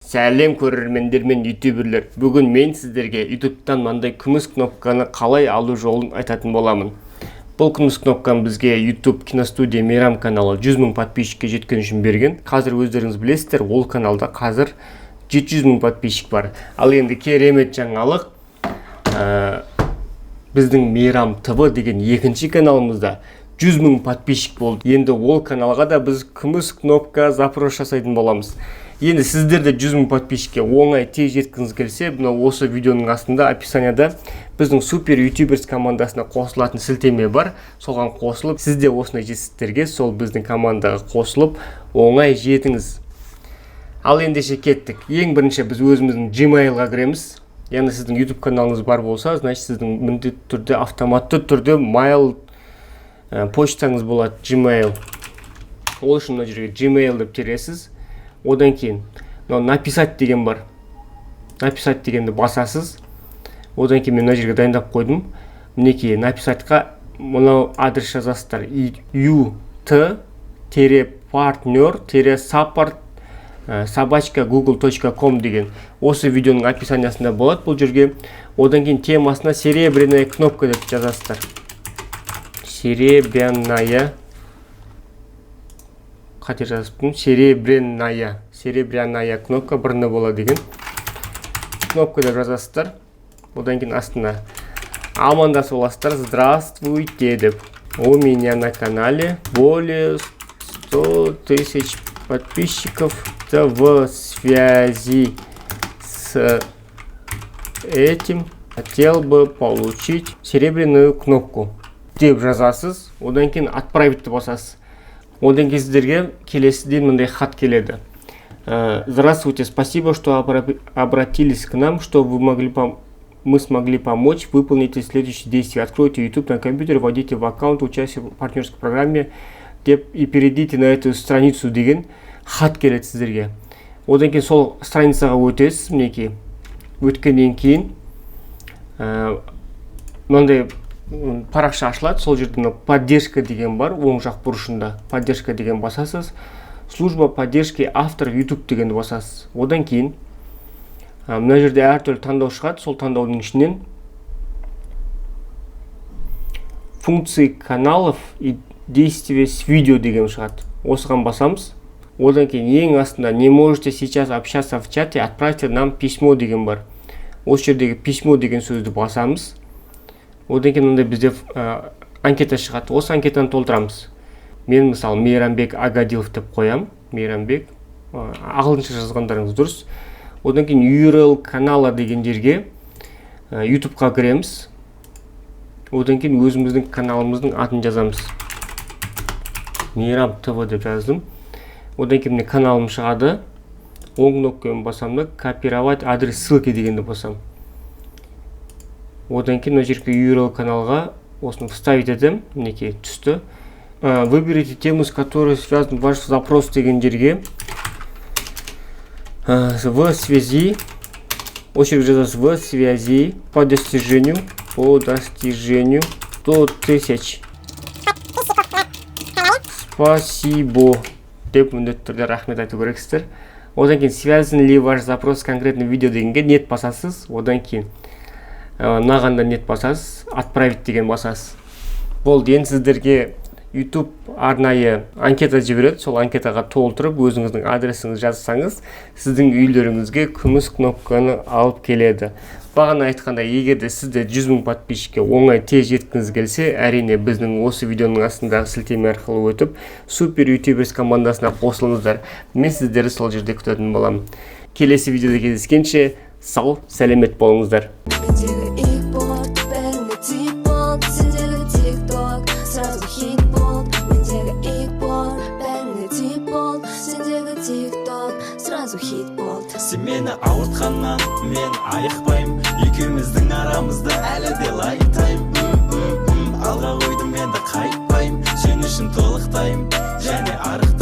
Сәлем көрермендер мен ютуберлер. Бүгін мен сіздерге ютубтан мындай күміс кнопканы қалай алу жолын айтатын боламын. Бұл күміс кнопканы бізге YouTube киностудия Мейрам каналы 100 000 подписчикке жеткен үшін берген. Қазір өздеріңіз білесіздер, ол каналда қазір 700 000 подписчик бар. Ал енді керемет жаңалық, біздің Мейрам ТВ деген екінші каналымызда 100 000 подписчик болды. Енді ол каналға да біз күміс кнопка запрос жасайтын боламыз. Енді сіздерде 100 000 подписчикке оңай тез жеткіңіз келсе, осы видеоның астында описанияда біздің супер ютуберс командасына қосылатын сілтеме бар. Соған қосылып, сізде осындай жетістіктерге сол біздің командаға қосылып, оңай жетіңіз. Ал ендеше кеттік. Ең бірінші біз өзіміздің Gmail-ға кіреміз. Яғни сіздің YouTube каналыңыз бар болса, значит сіздің міндетті түрде автоматты түрде mail почтаңыз болады, Gmail. Ол үшін мына жерге Gmail деп тересіз. Одан кейін написать деген бар. Написать дегенді басасыз. Одан кейін мен мына жерге дайындап қойдым. Мінекей написатьқа мынау адрес жазасыздар. ut-partner-support@google.com деген. Осы видеоның описаниясында болады бұл жерге. Одан кейін темасына серебряная кнопка деп жазасыздар. Серебряная қатер жазыппын. Серебряная кнопка біріне болады деген. Кнопка деп жазасыздар. Одан кейін астына амандасып аласыздар. Здравствуйте деп. У меня на канале более 100 000 подписчиков. В связи с этим хотел бы получить серебряную кнопку деп жазасыз. Одан кейін отправить деп басасыз. Одан кейін сіздерге келесіден мындай хат келеді. Здравствуйте, спасибо, что обратились к нам, что мы смогли помочь. Выполните следующие действия. Откройте YouTube на компьютере, вводите в аккаунт, участие в партнерской программе и перейдите на эту страницу деген хат келеді сіздерге. Одан кейін сол страницаға өтесіз. Мінекей өткеннен кейін мынандай парақша ашылады. Сол жерде поддержка деген бар, оң жақ бұрышында поддержка деген басасыз. Служба поддержки авторов YouTube дегенді басасыз. Одан кейін мына жерде әртүрлі таңдау шығады. Сол таңдаудың ішінен функции каналов и действия с видео деген шығады. Осыған басамыз. Одан кейін ең астында не можете сейчас общаться в чате, отправьте нам письмо деген бар. Осы жердегі письмо деген сөзді басамыз. Одан кейін мындай бізде анкета шығады. Осы анкетаны толтырамыз. Мен мысалы Мейрамбек Агадилов деп қоям. Мейрамбек. Ағылшынша жазғандарыңыз дұрыс. Одан кейін URL канала деген жерге YouTube-қа кіреміз. Одан кейін өзіміздің каналымыздың атын жазамыз. Мейрам ТВ деп жаздым. Одан кейін каналым шығады. Оң кнопканы басамын, копировать адрес ссылки дегенді басам. Одан кейін мына жерге URL каналға осыны вставить етем. Мінекей түсті. Выберите тему, с которой связан ваш запрос деген жерге в связи, очередь жазасыз, в связи по достижению 100 000. Спасибо деп міндетті түрде рахмет айту керексіздер. Одан кейін связан ли ваш запрос с конкретным видео дегенге нет басасыз. Одан кейін нағанда нет басасыз, отправить деген басасыз. Болды, енді сіздерге YouTube арнайы анкета жібереді. Сол анкетаға толтырып, өзіңіздің адресіңізді жазсаңыз, сіздің үйлеріңізге күміс кнопканы алып келеді. Бағана айтқанда, егер де сізде 100 000 подписчикке оңай тез жеткіңіз келсе, әрине біздің осы видеоның астындағы сілтеме арқылы өтіп, супер ютуберс командасына қосылыңыздар. Мен сіздерді сол жерде күтетін боламын. Келесі видеода кездескенше сау, сәлемет болыңыздар. Сен мені ауыртқаннан мен айықпайым, екеуміздің арамызда әлі де лайықтайым. Алға қойдым, енді қайтпайым, сен үшін толықтайым және арықтайым.